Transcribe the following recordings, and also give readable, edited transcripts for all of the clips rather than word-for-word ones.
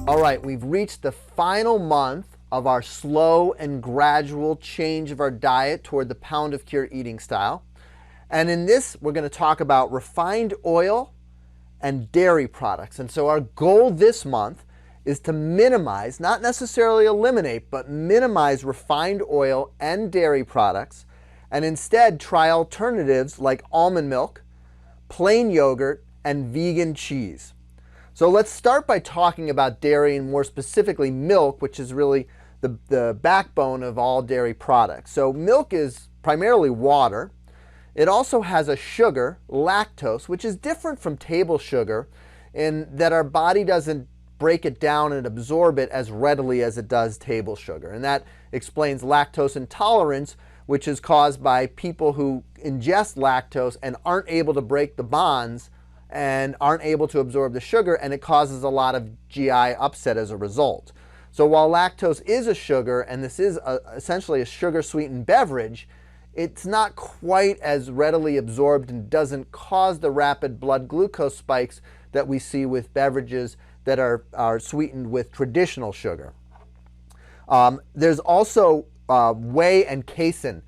All right, we've reached the final month of our slow and gradual change of our diet toward the pound of cure eating style. And in this, we're going to talk about refined oil and dairy products. And so our goal this month is to minimize, not necessarily eliminate, but minimize refined oil and dairy products, and instead try alternatives like almond milk, plain yogurt, and vegan cheese. So let's start by talking about dairy, and more specifically milk, which is really the backbone of all dairy products. So milk is primarily water. It also has a sugar, lactose, which is different from table sugar in that our body doesn't break it down and absorb it as readily as it does table sugar. And that explains lactose intolerance, which is caused by people who ingest lactose and aren't able to break the bonds and aren't able to absorb the sugar, and it causes a lot of GI upset as a result. So while lactose is a sugar, and this is essentially a sugar-sweetened beverage, it's not quite as readily absorbed and doesn't cause the rapid blood glucose spikes that we see with beverages that are sweetened with traditional sugar. There's also whey and casein.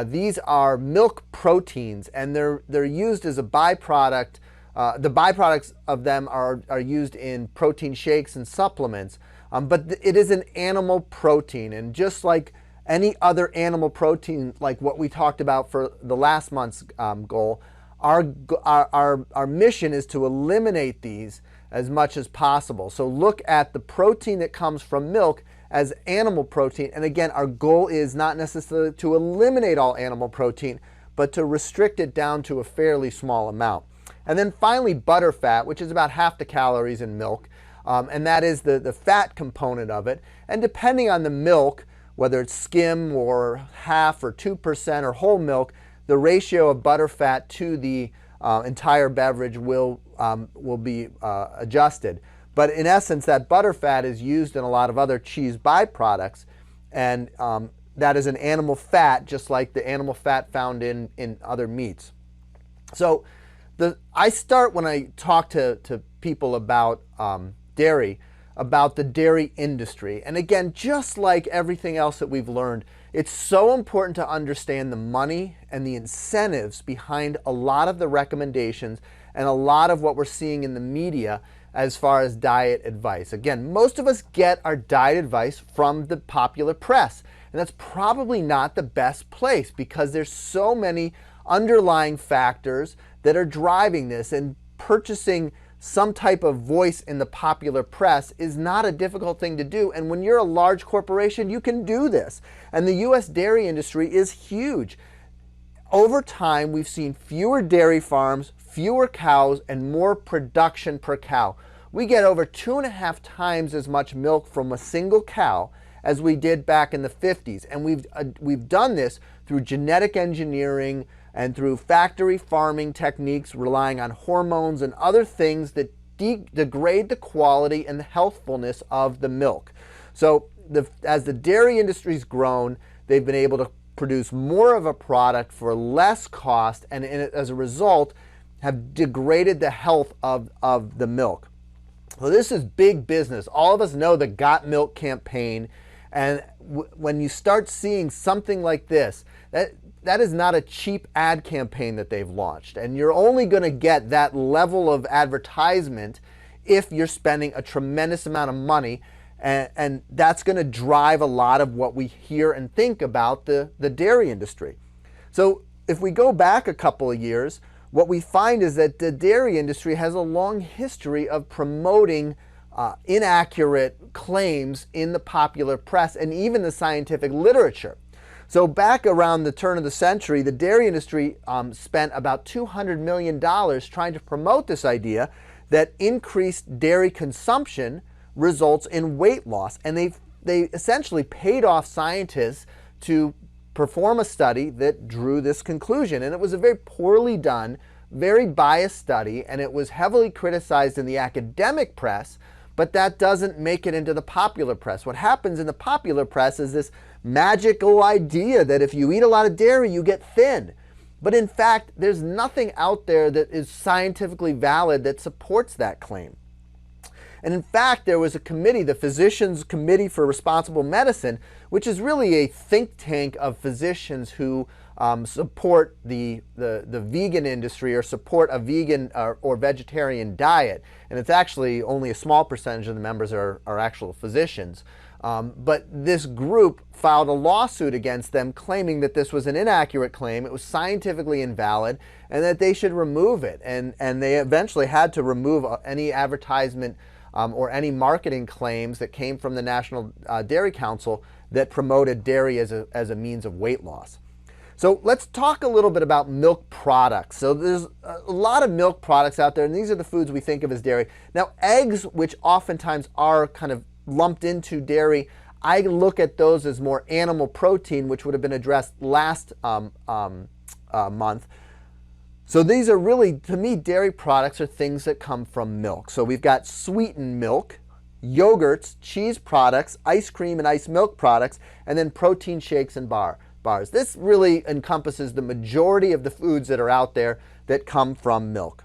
These are milk proteins, and they're used as a byproduct. The byproducts of them are used in protein shakes and supplements, but it is an animal protein, and just like any other animal protein, like what we talked about for the last month's goal, our mission is to eliminate these as much as possible. So look at the protein that comes from milk as animal protein, and again, our goal is not necessarily to eliminate all animal protein, but to restrict it down to a fairly small amount. And then finally, butterfat, which is about half the calories in milk, and that is the fat component of it. And depending on the milk, whether it's skim or half or 2% or whole milk, the ratio of butterfat to the entire beverage will be adjusted. But in essence, that butterfat is used in a lot of other cheese byproducts, and that is an animal fat, just like the animal fat found in other meats. So I start when I talk to people about dairy, about the dairy industry. And again, just like everything else that we've learned, it's so important to understand the money and the incentives behind a lot of the recommendations and a lot of what we're seeing in the media as far as diet advice. Again, most of us get our diet advice from the popular press, and that's probably not the best place because there's so many underlying factors that are driving this, and purchasing some type of voice in the popular press is not a difficult thing to do. And when you're a large corporation, you can do this. And the U.S. dairy industry is huge. Over time, we've seen fewer dairy farms, fewer cows, and more production per cow. We get over 2.5 times as much milk from a single cow as we did back in the 50s. And we've done this through genetic engineering and through factory farming techniques relying on hormones and other things that degrade the quality and the healthfulness of the milk. So as the dairy industry's grown, they've been able to produce more of a product for less cost, and as a result have degraded the health of the milk. So this is big business. All of us know the Got Milk campaign, and when you start seeing something like this, that is not a cheap ad campaign that they've launched. And you're only going to get that level of advertisement if you're spending a tremendous amount of money. And that's going to drive a lot of what we hear and think about the dairy industry. So if we go back a couple of years, what we find is that the dairy industry has a long history of promoting inaccurate claims in the popular press and even the scientific literature. So back around the turn of the century, the dairy industry spent about $200 million trying to promote this idea that increased dairy consumption results in weight loss. And they essentially paid off scientists to perform a study that drew this conclusion. And it was a very poorly done, very biased study, and it was heavily criticized in the academic press, but that doesn't make it into the popular press. What happens in the popular press is this magical idea that if you eat a lot of dairy, you get thin. But in fact, there's nothing out there that is scientifically valid that supports that claim. And in fact, there was a committee, the Physicians Committee for Responsible Medicine, which is really a think tank of physicians who support the vegan industry or support a vegan or vegetarian diet. And it's actually only a small percentage of the members are actual physicians. But this group filed a lawsuit against them claiming that this was an inaccurate claim, it was scientifically invalid, and that they should remove it. And they eventually had to remove any advertisement or any marketing claims that came from the National Dairy Council that promoted dairy as a means of weight loss. So let's talk a little bit about milk products. So there's a lot of milk products out there, and these are the foods we think of as dairy. Now, eggs, which oftentimes are kind of lumped into dairy, I look at those as more animal protein, which would have been addressed last month. So these are really, to me, dairy products are things that come from milk. So we've got sweetened milk, yogurts, cheese products, ice cream and ice milk products, and then protein shakes and bars. This really encompasses the majority of the foods that are out there that come from milk.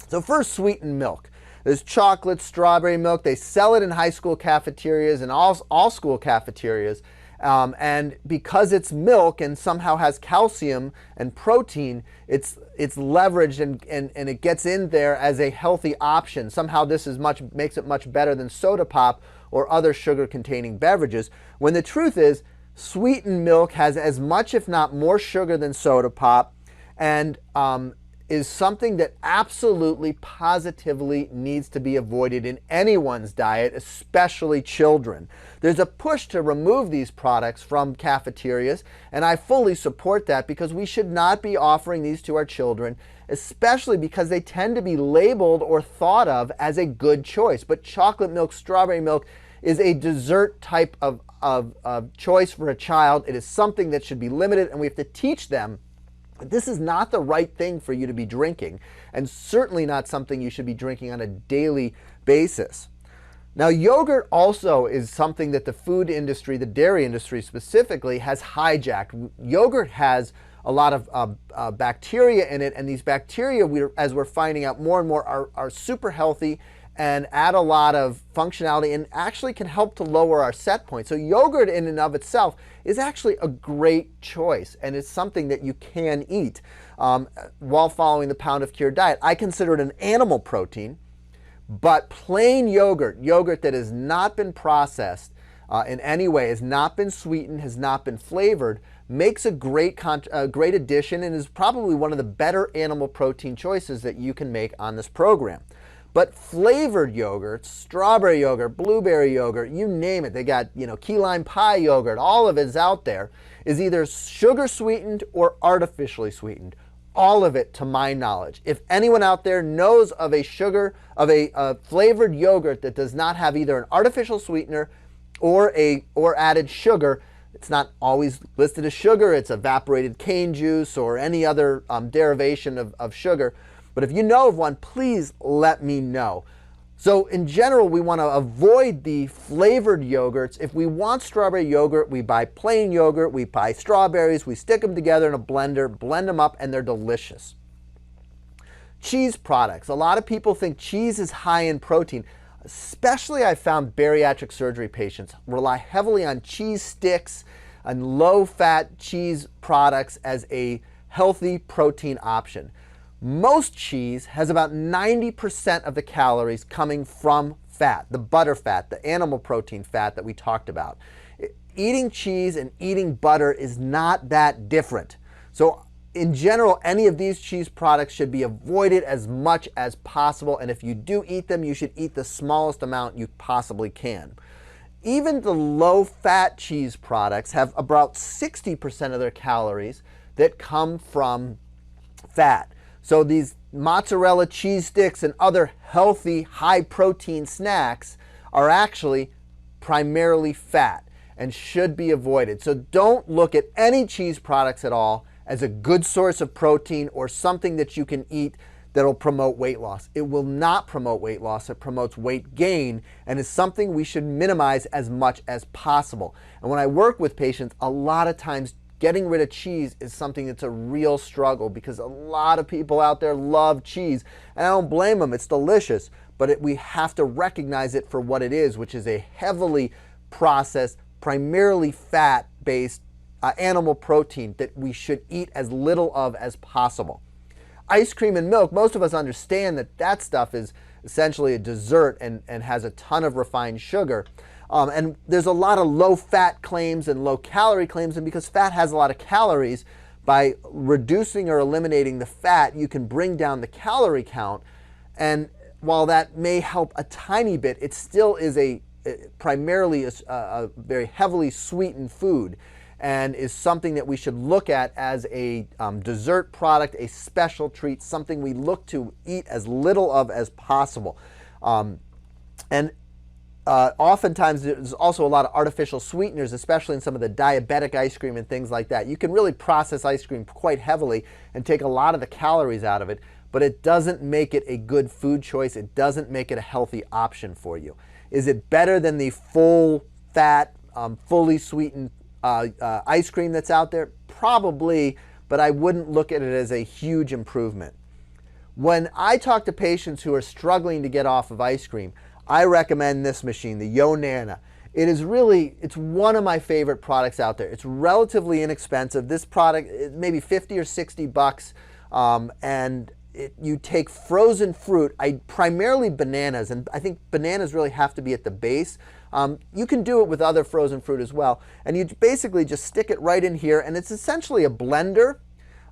So first, sweetened milk. There's chocolate, strawberry milk. They sell it in high school cafeterias and all school cafeterias. And because it's milk and somehow has calcium and protein, it's leveraged and it gets in there as a healthy option. Somehow this makes it much better than soda pop or other sugar-containing beverages, when the truth is, sweetened milk has as much, if not more, sugar than soda pop, and is something that absolutely, positively needs to be avoided in anyone's diet, especially children. There's a push to remove these products from cafeterias, and I fully support that because we should not be offering these to our children, especially because they tend to be labeled or thought of as a good choice. But chocolate milk, strawberry milk is a dessert type of choice for a child. It is something that should be limited, and we have to teach them that this is not the right thing for you to be drinking, and certainly not something you should be drinking on a daily basis. Now, yogurt also is something that the food industry, the dairy industry specifically, has hijacked. Yogurt has a lot of bacteria in it, and these bacteria, as we're finding out more and more, are super healthy and add a lot of functionality and actually can help to lower our set point. So yogurt in and of itself is actually a great choice, and it's something that you can eat while following the pound of cured diet. I consider it an animal protein, but plain yogurt that has not been processed in any way, has not been sweetened, has not been flavored, makes a great addition and is probably one of the better animal protein choices that you can make on this program. But flavored yogurts, strawberry yogurt, blueberry yogurt, you name it, they got, key lime pie yogurt, all of it is out there, is either sugar sweetened or artificially sweetened. All of it, to my knowledge. If anyone out there knows of a flavored yogurt that does not have either an artificial sweetener or added sugar, it's not always listed as sugar, it's evaporated cane juice or any other derivation of sugar. But if you know of one, please let me know. So in general, we want to avoid the flavored yogurts. If we want strawberry yogurt, we buy plain yogurt, we buy strawberries, we stick them together in a blender, blend them up, and they're delicious. Cheese products. A lot of people think cheese is high in protein. Especially I found bariatric surgery patients rely heavily on cheese sticks and low-fat cheese products as a healthy protein option. Most cheese has about 90% of the calories coming from fat, the butter fat, the animal protein fat that we talked about. Eating cheese and eating butter is not that different. So in general, any of these cheese products should be avoided as much as possible, and if you do eat them, you should eat the smallest amount you possibly can. Even the low-fat cheese products have about 60% of their calories that come from fat. So these mozzarella cheese sticks and other healthy, high-protein snacks are actually primarily fat and should be avoided. So don't look at any cheese products at all as a good source of protein or something that you can eat that will promote weight loss. It will not promote weight loss. It promotes weight gain and is something we should minimize as much as possible. And when I work with patients, a lot of times getting rid of cheese is something that's a real struggle because a lot of people out there love cheese, and I don't blame them. It's delicious, but we have to recognize it for what it is, which is a heavily processed, primarily fat-based animal protein that we should eat as little of as possible. Ice cream and milk, most of us understand that that stuff is essentially a dessert and has a ton of refined sugar. And there's a lot of low-fat claims and low-calorie claims, and because fat has a lot of calories, by reducing or eliminating the fat, you can bring down the calorie count. And while that may help a tiny bit, it still is primarily a very heavily sweetened food, and is something that we should look at as a dessert product, a special treat, something we look to eat as little of as possible. Oftentimes there's also a lot of artificial sweeteners, especially in some of the diabetic ice cream and things like that. You can really process ice cream quite heavily and take a lot of the calories out of it, but it doesn't make it a good food choice. It doesn't make it a healthy option for you. Is it better than the full fat, fully sweetened ice cream that's out there? Probably, but I wouldn't look at it as a huge improvement. When I talk to patients who are struggling to get off of ice cream, I recommend this machine, the YoNana. It's one of my favorite products out there. It's relatively inexpensive. This product is maybe 50 or 60 bucks, and you take frozen fruit, primarily bananas, and I think bananas really have to be at the base. You can do it with other frozen fruit as well, and you basically just stick it right in here, and it's essentially a blender,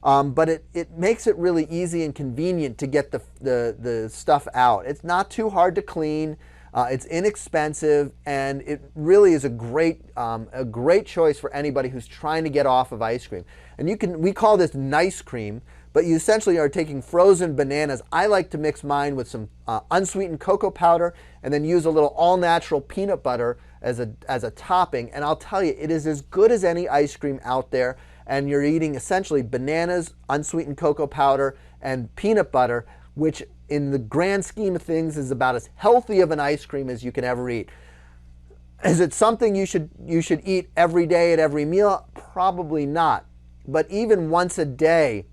but it makes it really easy and convenient to get the stuff out. It's not too hard to clean, it's inexpensive, and it really is a great choice for anybody who's trying to get off of ice cream. And we call this nice cream, but you essentially are taking frozen bananas. I like to mix mine with some unsweetened cocoa powder and then use a little all-natural peanut butter as a topping. And I'll tell you, it is as good as any ice cream out there. And you're eating essentially bananas, unsweetened cocoa powder, and peanut butter, which in the grand scheme of things is about as healthy of an ice cream as you can ever eat. Is it something you should eat every day at every meal? Probably not. But even once a day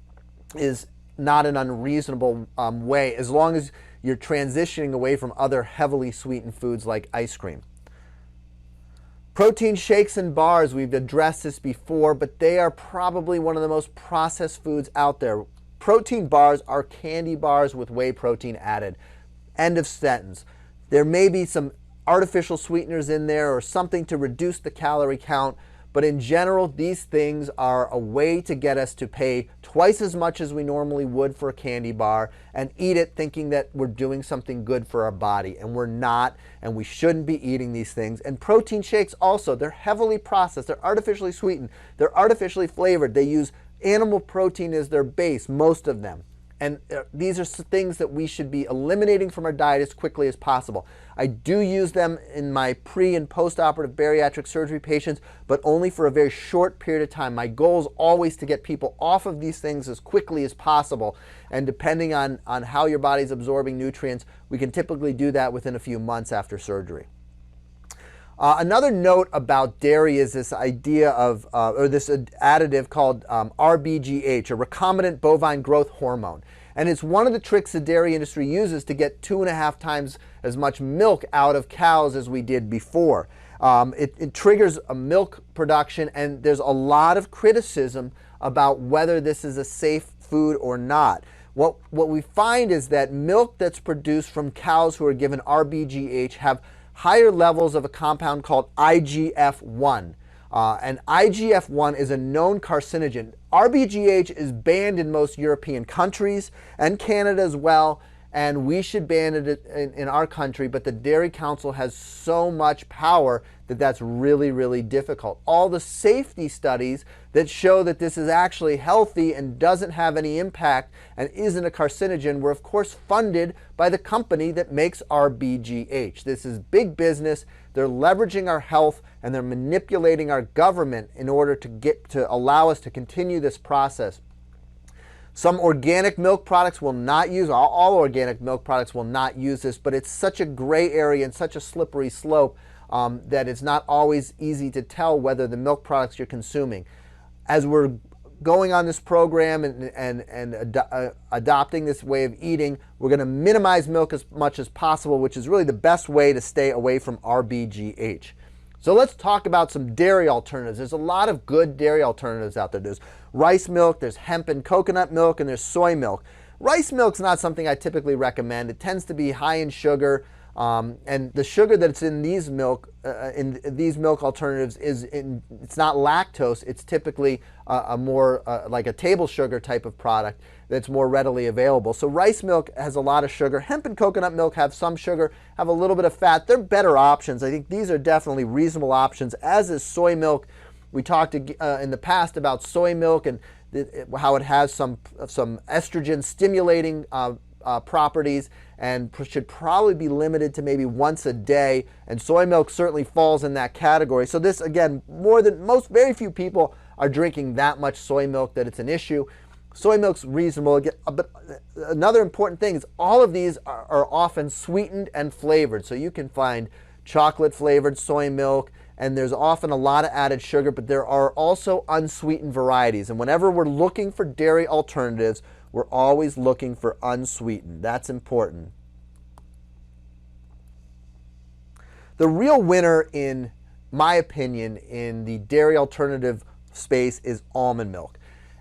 is not an unreasonable way, as long as you're transitioning away from other heavily sweetened foods like ice cream. Protein shakes and bars, we've addressed this before, but they are probably one of the most processed foods out there. Protein bars are candy bars with whey protein added. End of sentence. There may be some artificial sweeteners in there or something to reduce the calorie count, but in general, these things are a way to get us to pay twice as much as we normally would for a candy bar and eat it thinking that we're doing something good for our body, and we're not, and we shouldn't be eating these things. And protein shakes also, they're heavily processed, they're artificially sweetened, they're artificially flavored, they use animal protein as their base, most of them. And these are things that we should be eliminating from our diet as quickly as possible. I do use them in my pre- and post-operative bariatric surgery patients, but only for a very short period of time. My goal is always to get people off of these things as quickly as possible. And depending on how your body's absorbing nutrients, we can typically do that within a few months after surgery. Another note about dairy is this idea of, or this additive called RBGH, a recombinant bovine growth hormone. And it's one of the tricks the dairy industry uses to get 2.5 times as much milk out of cows as we did before. It triggers a milk production, and there's a lot of criticism about whether this is a safe food or not. What we find is that milk that's produced from cows who are given RBGH have higher levels of a compound called IGF-1. And IGF-1 is a known carcinogen. RBGH is banned in most European countries and Canada as well, and we should ban it in our country, but the Dairy Council has so much power that that's really, really difficult. All the safety studies that show that this is actually healthy and doesn't have any impact and isn't a carcinogen were of course funded by the company that makes RBGH. This is big business. They're leveraging our health and they're manipulating our government in order to allow us to continue this process. Some organic milk products will not use, all organic milk products will not use this, but it's such a gray area and such a slippery slope that it's not always easy to tell whether the milk products you're consuming. As we're going on this program and adopting this way of eating, we're going to minimize milk as much as possible, which is really the best way to stay away from RBGH. So let's talk about some dairy alternatives. There's a lot of good dairy alternatives out there. There's rice milk, there's hemp and coconut milk, and there's soy milk. Rice milk's not something I typically recommend. It tends to be high in sugar, and the sugar that's in these milk alternatives it's not lactose. It's typically a more like a table sugar type of product that's more readily available. So rice milk has a lot of sugar. Hemp and coconut milk have some sugar, have a little bit of fat. They're better options. I think these are definitely reasonable options, as is soy milk. We talked in the past about soy milk and how it has some estrogen stimulating properties and should probably be limited to maybe once a day, and soy milk certainly falls in that category. So this, again, very few people are drinking that much soy milk that it's an issue. Soy milk's reasonable, but another important thing is all of these are often sweetened and flavored. So you can find chocolate flavored soy milk, and there's often a lot of added sugar, but there are also unsweetened varieties. And whenever we're looking for dairy alternatives, we're always looking for unsweetened. That's important. The real winner, in my opinion, in the dairy alternative space is almond milk.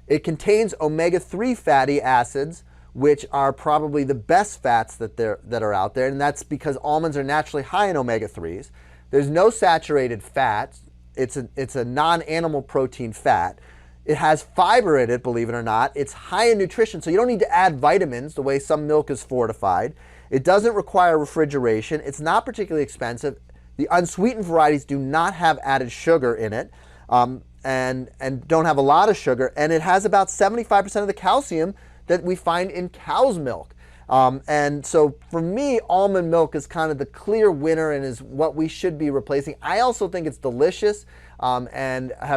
It contains omega-3 fatty acids, which are probably the best fats that are out there, and that's because almonds are naturally high in omega-3s. There's no saturated fat. It's a non-animal protein fat. It has fiber in it, believe it or not. It's high in nutrition, so you don't need to add vitamins the way some milk is fortified. It doesn't require refrigeration. It's not particularly expensive. The unsweetened varieties do not have added sugar in it, and don't have a lot of sugar, and it has about 75% of the calcium that we find in cow's milk. And so for me, almond milk is kind of the clear winner and is what we should be replacing. I also think it's delicious, and I've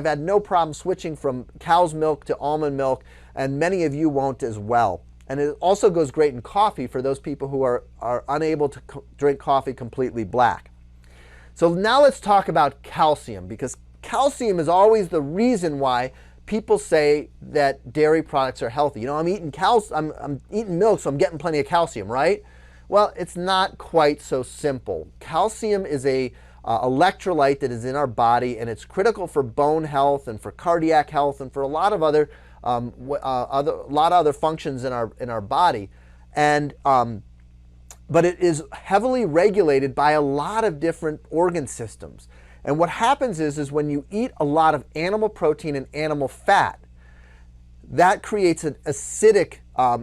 had no problem switching from cow's milk to almond milk, and many of you won't as well. And it also goes great in coffee for those people who are unable to drink coffee completely black. So now let's talk about calcium, because calcium is always the reason why people say that dairy products are healthy. You know, I'm eating milk, so I'm getting plenty of calcium, right? Well, it's not quite so simple. Calcium is a electrolyte that is in our body, and it's critical for bone health and for cardiac health and for a lot of other functions in our body. And but it is heavily regulated by a lot of different organ systems. And what happens is when you eat a lot of animal protein and animal fat, that creates an acidic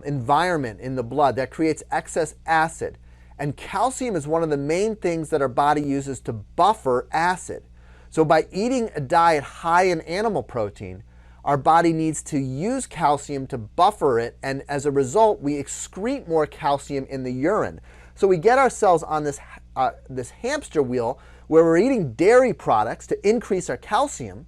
environment in the blood that creates excess acid. And calcium is one of the main things that our body uses to buffer acid. So by eating a diet high in animal protein, our body needs to use calcium to buffer it, and as a result, we excrete more calcium in the urine. So we get ourselves on this hamster wheel where we're eating dairy products to increase our calcium,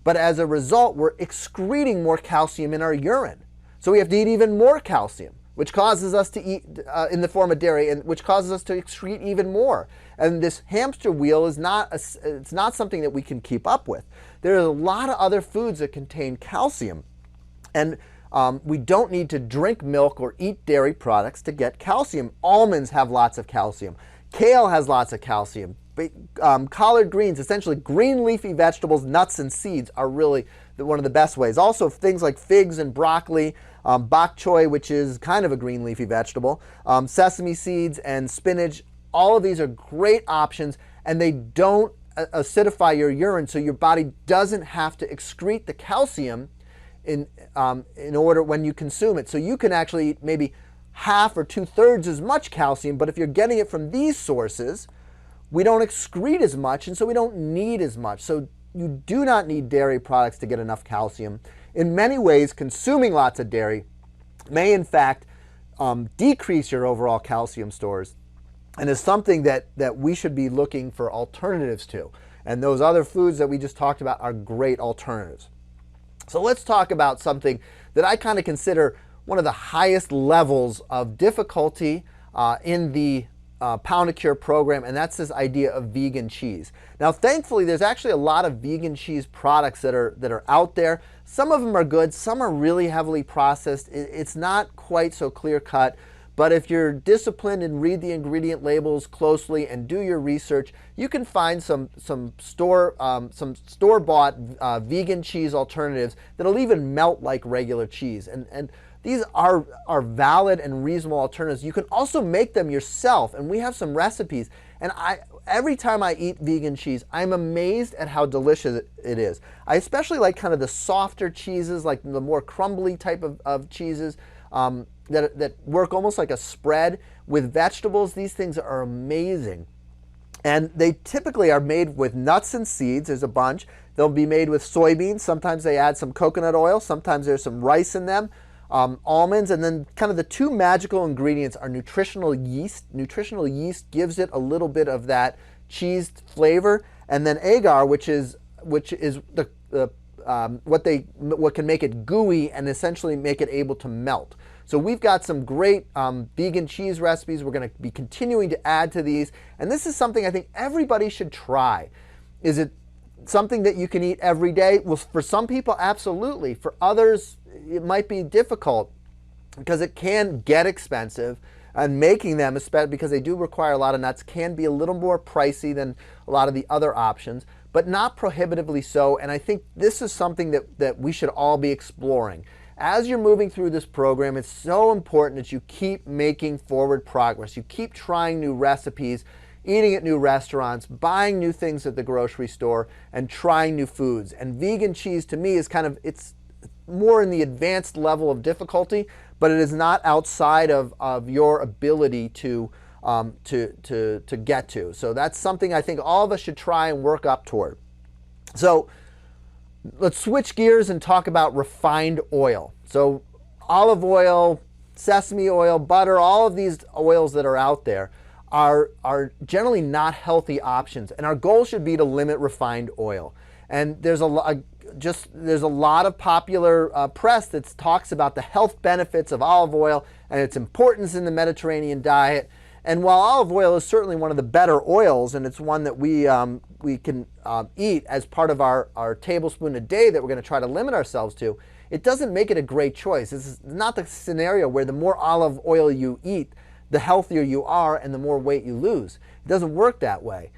but as a result, we're excreting more calcium in our urine. So we have to eat even more calcium, which causes us to eat in the form of dairy, and which causes us to excrete even more. And this hamster wheel is it's not something that we can keep up with. There are a lot of other foods that contain calcium, and we don't need to drink milk or eat dairy products to get calcium. Almonds have lots of calcium. Kale has lots of calcium. Collard greens, essentially green leafy vegetables, nuts and seeds, are really one of the best ways. Also things like figs and broccoli, bok choy, which is kind of a green leafy vegetable, sesame seeds and spinach. All of these are great options, and they don't acidify your urine, so your body doesn't have to excrete the calcium in order when you consume it. So you can actually eat maybe half or 2/3 as much calcium, but if you're getting it from these sources, we don't excrete as much, and so we don't need as much. So you do not need dairy products to get enough calcium. In many ways, consuming lots of dairy may in fact decrease your overall calcium stores, and is something that we should be looking for alternatives to. And those other foods that we just talked about are great alternatives. So let's talk about something that I kind of consider one of the highest levels of difficulty in the Pound to Cure program, and that's this idea of vegan cheese. Now, thankfully, there's actually a lot of vegan cheese products that are out there. Some of them are good, some are really heavily processed. It's not quite so clear cut, but if you're disciplined and read the ingredient labels closely and do your research, you can find some store-bought vegan cheese alternatives that'll even melt like regular cheese. And these are valid and reasonable alternatives. You can also make them yourself, and we have some recipes. And every time I eat vegan cheese, I'm amazed at how delicious it is. I especially like kind of the softer cheeses, like the more crumbly type of cheeses that work almost like a spread with vegetables. These things are amazing. And they typically are made with nuts and seeds. There's a bunch. They'll be made with soybeans. Sometimes they add some coconut oil. Sometimes there's some rice in them. Almonds, and then kind of the two magical ingredients are nutritional yeast. Nutritional yeast gives it a little bit of that cheese flavor, and then agar, which is what can make it gooey and essentially make it able to melt. So we've got some great vegan cheese recipes. We're going to be continuing to add to these, and this is something I think everybody should try. Is it something that you can eat every day? Well, for some people, absolutely. For others, it might be difficult because it can get expensive, and making them, especially because they do require a lot of nuts, can be a little more pricey than a lot of the other options, but not prohibitively so. And I think this is something that we should all be exploring. As you're moving through this program, it's so important that you keep making forward progress. You keep trying new recipes, eating at new restaurants, buying new things at the grocery store, and trying new foods. And vegan cheese to me is it's more in the advanced level of difficulty, but it is not outside of your ability to get to. So that's something I think all of us should try and work up toward. So let's switch gears and talk about refined oil. So olive oil, sesame oil, butter, all of these oils that are out there are generally not healthy options, and our goal should be to limit refined oil. And there's a lot of popular press that talks about the health benefits of olive oil and its importance in the Mediterranean diet. And while olive oil is certainly one of the better oils, and it's one that we can eat as part of our tablespoon a day that we're going to try to limit ourselves to, it doesn't make it a great choice. This is not the scenario where the more olive oil you eat, the healthier you are and the more weight you lose. It doesn't work that way.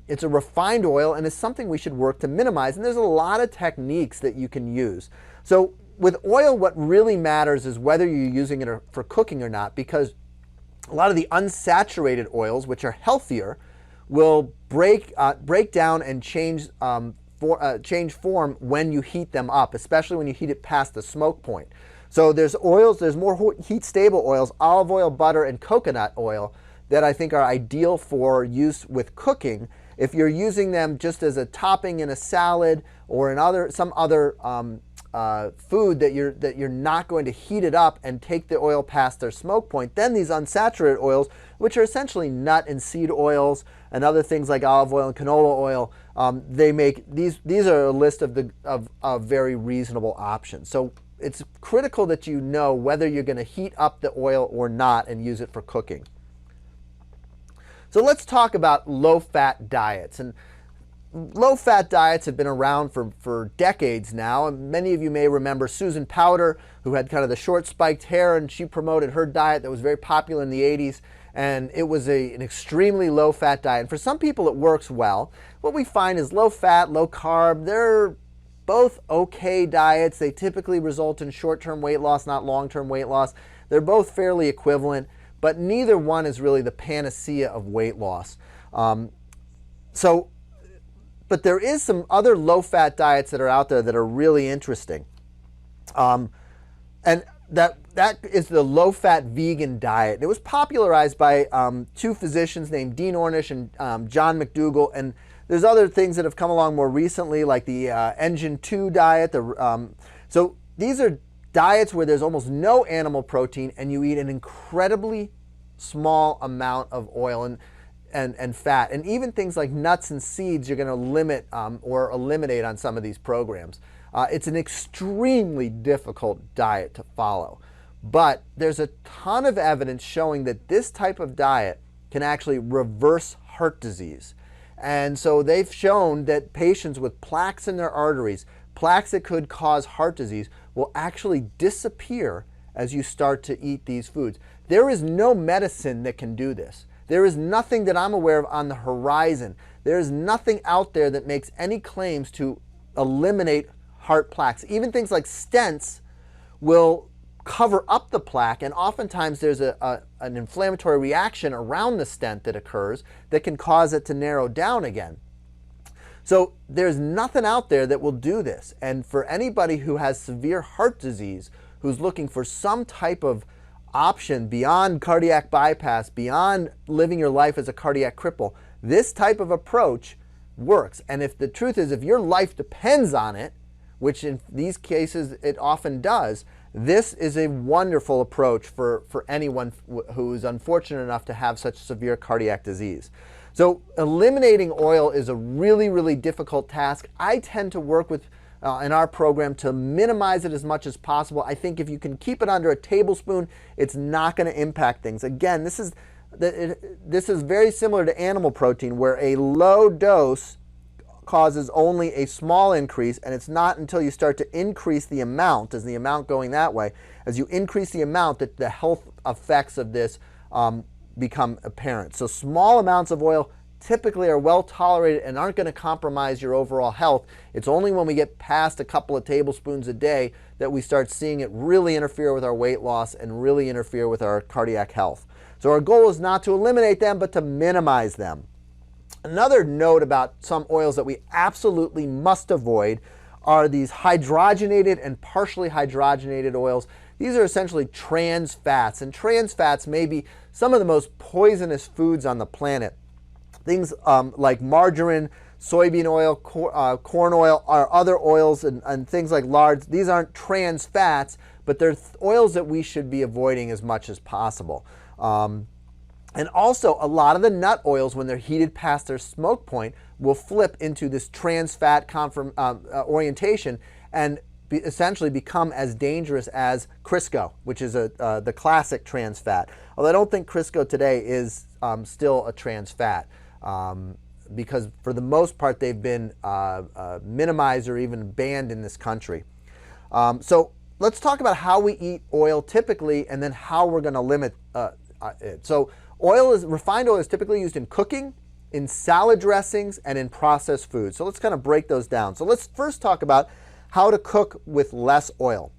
It's a refined oil, and it's something we should work to minimize, and there's a lot of techniques that you can use. So with oil, what really matters is whether you're using it for cooking or not, because a lot of the unsaturated oils, which are healthier, will break down and change form when you heat them up, especially when you heat it past the smoke point. So there's more heat-stable oils, olive oil, butter, and coconut oil, that I think are ideal for use with cooking. If you're using them just as a topping in a salad or in some other food that you're not going to heat it up and take the oil past their smoke point, then these unsaturated oils, which are essentially nut and seed oils and other things like olive oil and canola oil, these are a list of very reasonable options. So it's critical that you know whether you're going to heat up the oil or not and use it for cooking. So let's talk about low-fat diets. And low-fat diets have been around for decades now. And many of you may remember Susan Powter, who had kind of the short spiked hair, and she promoted her diet that was very popular in the 80s. And it was an extremely low-fat diet. And for some people, it works well. What we find is low-fat, low-carb, they're both okay diets. They typically result in short-term weight loss, not long-term weight loss. They're both fairly equivalent, but neither one is really the panacea of weight loss. But there is some other low-fat diets that are out there that are really interesting. And that is the low-fat vegan diet. It was popularized by two physicians named Dean Ornish and John McDougall. And there's other things that have come along more recently, like the Engine 2 diet. So these are diets where there's almost no animal protein, and you eat an incredibly small amount of oil and fat. And even things like nuts and seeds, you're going to limit or eliminate on some of these programs. It's an extremely difficult diet to follow. But there's a ton of evidence showing that this type of diet can actually reverse heart disease. And so they've shown that patients with plaques in their arteries, plaques that could cause heart disease will actually disappear as you start to eat these foods. There is no medicine that can do this. There is nothing that I'm aware of on the horizon. There is nothing out there that makes any claims to eliminate heart plaques. Even things like stents will cover up the plaque, and oftentimes there's an inflammatory reaction around the stent that occurs that can cause it to narrow down again. So there's nothing out there that will do this. And for anybody who has severe heart disease, who's looking for some type of option beyond cardiac bypass, beyond living your life as a cardiac cripple, this type of approach works. And if the truth is, if your life depends on it, which in these cases it often does, this is a wonderful approach for anyone who is unfortunate enough to have such severe cardiac disease. So eliminating oil is a really, really difficult task. I tend to work with, in our program, to minimize it as much as possible. I think if you can keep it under a tablespoon, it's not going to impact things. Again, this is very similar to animal protein, where a low dose causes only a small increase, and it's not until you start to increase the amount, as the amount going that way, as you increase the amount, that the health effects of this become apparent. So small amounts of oil typically are well tolerated and aren't going to compromise your overall health. It's only when we get past a couple of tablespoons a day that we start seeing it really interfere with our weight loss and really interfere with our cardiac health. So our goal is not to eliminate them, but to minimize them. Another note about some oils that we absolutely must avoid are these hydrogenated and partially hydrogenated oils. These are essentially trans fats, and trans fats may be some of the most poisonous foods on the planet. Things like margarine, soybean oil, corn oil, or other oils, and things like lard. These aren't trans fats, but they're oils that we should be avoiding as much as possible. And also, a lot of the nut oils, when they're heated past their smoke point, will flip into this trans fat orientation and essentially become as dangerous as Crisco, which is the classic trans fat. Although I don't think Crisco today is still a trans fat, because for the most part they've been minimized or even banned in this country. So let's talk about how we eat oil typically, and then how we're going to limit it. So refined oil is typically used in cooking, in salad dressings, and in processed foods. So let's kind of break those down. So let's first talk about how to cook with less oil.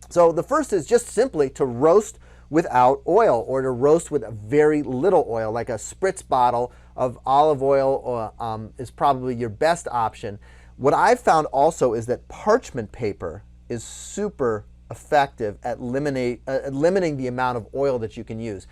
So the first is just simply to roast without oil, or to roast with very little oil, like a spritz bottle of olive oil is probably your best option. What I've found also is that parchment paper is super effective at limiting the amount of oil that you can use.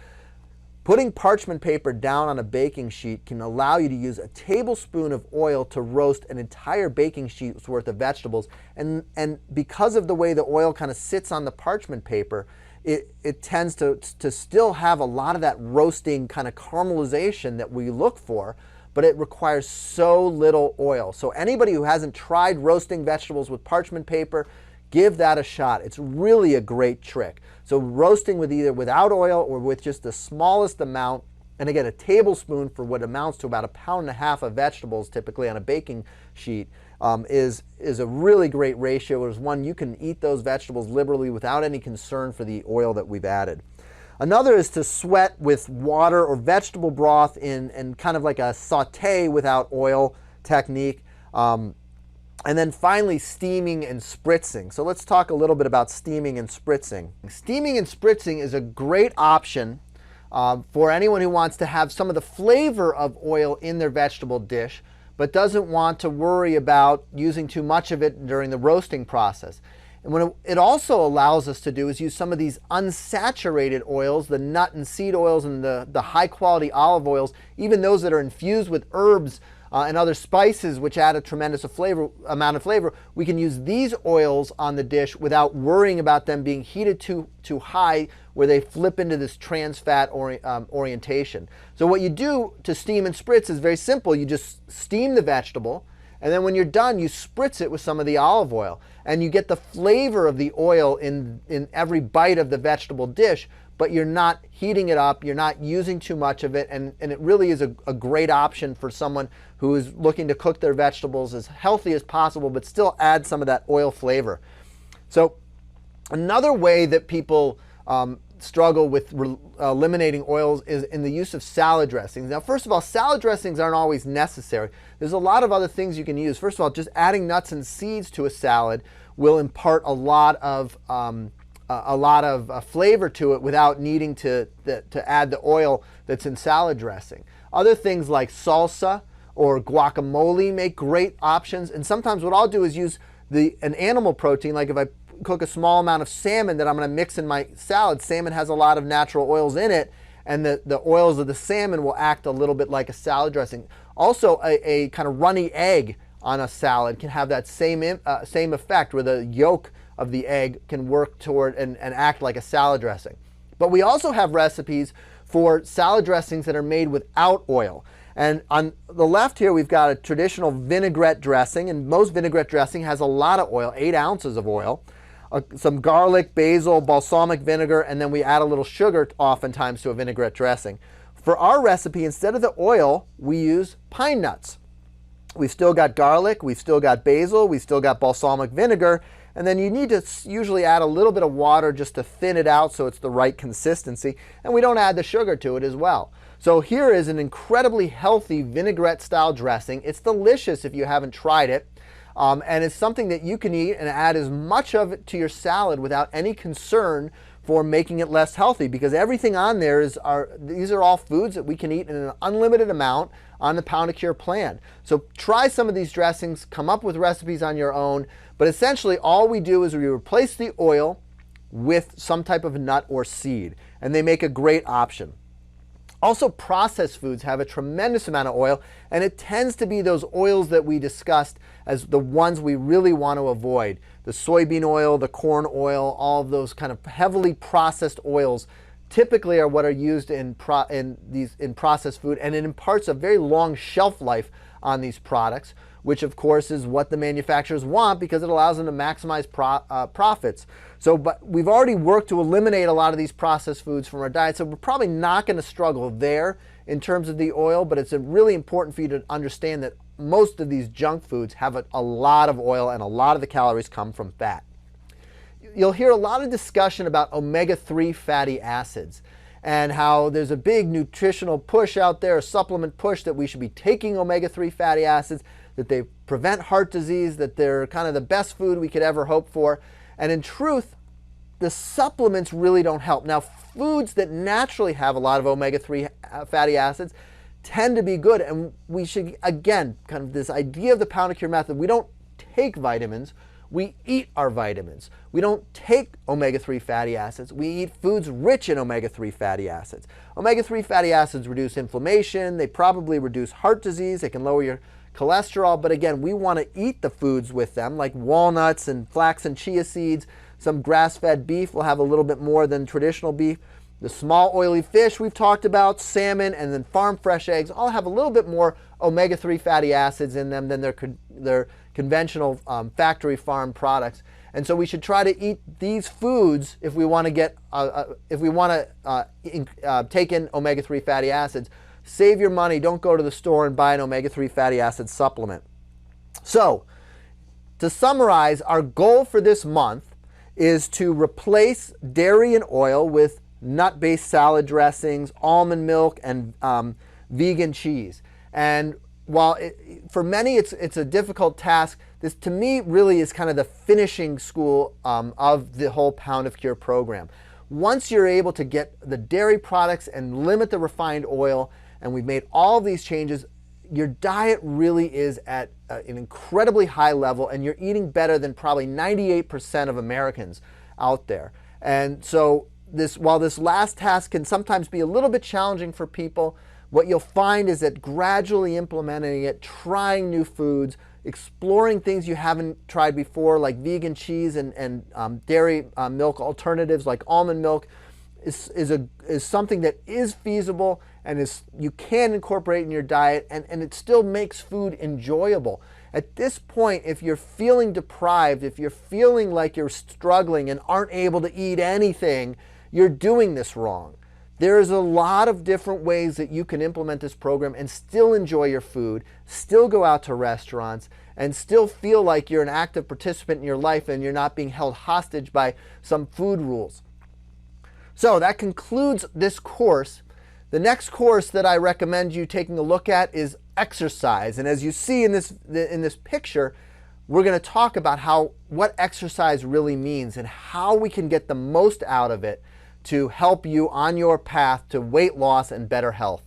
Putting parchment paper down on a baking sheet can allow you to use a tablespoon of oil to roast an entire baking sheet's worth of vegetables. And because of the way the oil kind of sits on the parchment paper, it tends to still have a lot of that roasting kind of caramelization that we look for, but it requires so little oil. So anybody who hasn't tried roasting vegetables with parchment paper, give that a shot. It's really a great trick. So roasting with either without oil or with just the smallest amount, and again, a tablespoon for what amounts to about 1.5 pounds of vegetables typically on a baking sheet is a really great ratio. There's one, you can eat those vegetables liberally without any concern for the oil that we've added. Another is to sweat with water or vegetable broth in kind of like a saute without oil technique. And then finally, steaming and spritzing. So let's talk a little bit about steaming and spritzing. Steaming and spritzing is a great option for anyone who wants to have some of the flavor of oil in their vegetable dish, but doesn't want to worry about using too much of it during the roasting process. And what it also allows us to do is use some of these unsaturated oils, the nut and seed oils and the high quality olive oils, even those that are infused with herbs and other spices which add a tremendous amount of flavor. We can use these oils on the dish without worrying about them being heated too high, where they flip into this trans fat orientation. So what you do to steam and spritz is very simple. You just steam the vegetable, and then when you're done, you spritz it with some of the olive oil, and you get the flavor of the oil in every bite of the vegetable dish, but you're not heating it up, you're not using too much of it, and it really is a great option for someone who is looking to cook their vegetables as healthy as possible, but still add some of that oil flavor. So another way that people struggle with eliminating oils is in the use of salad dressings. Now, first of all, salad dressings aren't always necessary. There's a lot of other things you can use. First of all, just adding nuts and seeds to a salad will impart a lot of flavor to it without needing to add the oil that's in salad dressing. Other things like salsa or guacamole make great options. And sometimes what I'll do is use an animal protein, like if I cook a small amount of salmon that I'm going to mix in my salad. Salmon has a lot of natural oils in it, and the oils of the salmon will act a little bit like a salad dressing. Also, a kind of runny egg on a salad can have that same effect, where the yolk of the egg can work toward and act like a salad dressing. But we also have recipes for salad dressings that are made without oil. And on the left here, we've got a traditional vinaigrette dressing, and most vinaigrette dressing has a lot of oil, 8 ounces of oil. Some garlic, basil, balsamic vinegar, and then we add a little sugar oftentimes to a vinaigrette dressing. For our recipe, instead of the oil, we use pine nuts. We've still got garlic, we've still got basil, we've still got balsamic vinegar, and then you need to usually add a little bit of water just to thin it out so it's the right consistency, and we don't add the sugar to it as well. So here is an incredibly healthy vinaigrette style dressing. It's delicious if you haven't tried it. And it's something that you can eat and add as much of it to your salad without any concern for making it less healthy, because everything on there these are all foods that we can eat in an unlimited amount on the Pound to Cure plan. So try some of these dressings, come up with recipes on your own, but essentially all we do is we replace the oil with some type of nut or seed, and they make a great option. Also, processed foods have a tremendous amount of oil, and it tends to be those oils that we discussed as the ones we really want to avoid. The soybean oil, the corn oil, all of those kind of heavily processed oils typically are what are used in processed food, and it imparts a very long shelf life on these products, which of course is what the manufacturers want because it allows them to maximize profits. But we've already worked to eliminate a lot of these processed foods from our diet, so we're probably not going to struggle there in terms of the oil, but it's really important for you to understand that most of these junk foods have a lot of oil, and a lot of the calories come from fat. You'll hear a lot of discussion about omega-3 fatty acids and how there's a big nutritional push out there, a supplement push that we should be taking omega-3 fatty acids, that they prevent heart disease, that they're kind of the best food we could ever hope for. And in truth, the supplements really don't help. Now, foods that naturally have a lot of omega-3 fatty acids tend to be good, and we should, again, kind of this idea of the Pound to Cure method, we don't take vitamins, we eat our vitamins. We don't take omega-3 fatty acids, we eat foods rich in omega-3 fatty acids. Omega-3 fatty acids reduce inflammation, they probably reduce heart disease, they can lower your cholesterol, but again, we want to eat the foods with them, like walnuts and flax and chia seeds. Some grass-fed beef will have a little bit more than traditional beef. The small oily fish we've talked about, salmon, and then farm fresh eggs all have a little bit more omega-3 fatty acids in them than their conventional factory farm products. And so we should try to eat these foods if we want to get take in omega-3 fatty acids. Save your money. Don't go to the store and buy an omega-3 fatty acid supplement. So, to summarize, our goal for this month is to replace dairy and oil with nut-based salad dressings, almond milk, and vegan cheese. And while for many it's a difficult task, this to me really is kind of the finishing school of the whole Pound of Cure program. Once you're able to get the dairy products and limit the refined oil, and we've made all of these changes, your diet really is at an incredibly high level, and you're eating better than probably 98% of Americans out there. And so while this last task can sometimes be a little bit challenging for people, what you'll find is that gradually implementing it, trying new foods, exploring things you haven't tried before, like vegan cheese and dairy milk alternatives like almond milk, is something that is feasible and you can incorporate in your diet, and it still makes food enjoyable. At this point, if you're feeling deprived, if you're feeling like you're struggling and aren't able to eat anything, you're doing this wrong. There's a lot of different ways that you can implement this program and still enjoy your food, still go out to restaurants, and still feel like you're an active participant in your life and you're not being held hostage by some food rules. So that concludes this course. The next course that I recommend you taking a look at is exercise. And as you see in this picture, we're going to talk about what exercise really means and how we can get the most out of it to help you on your path to weight loss and better health.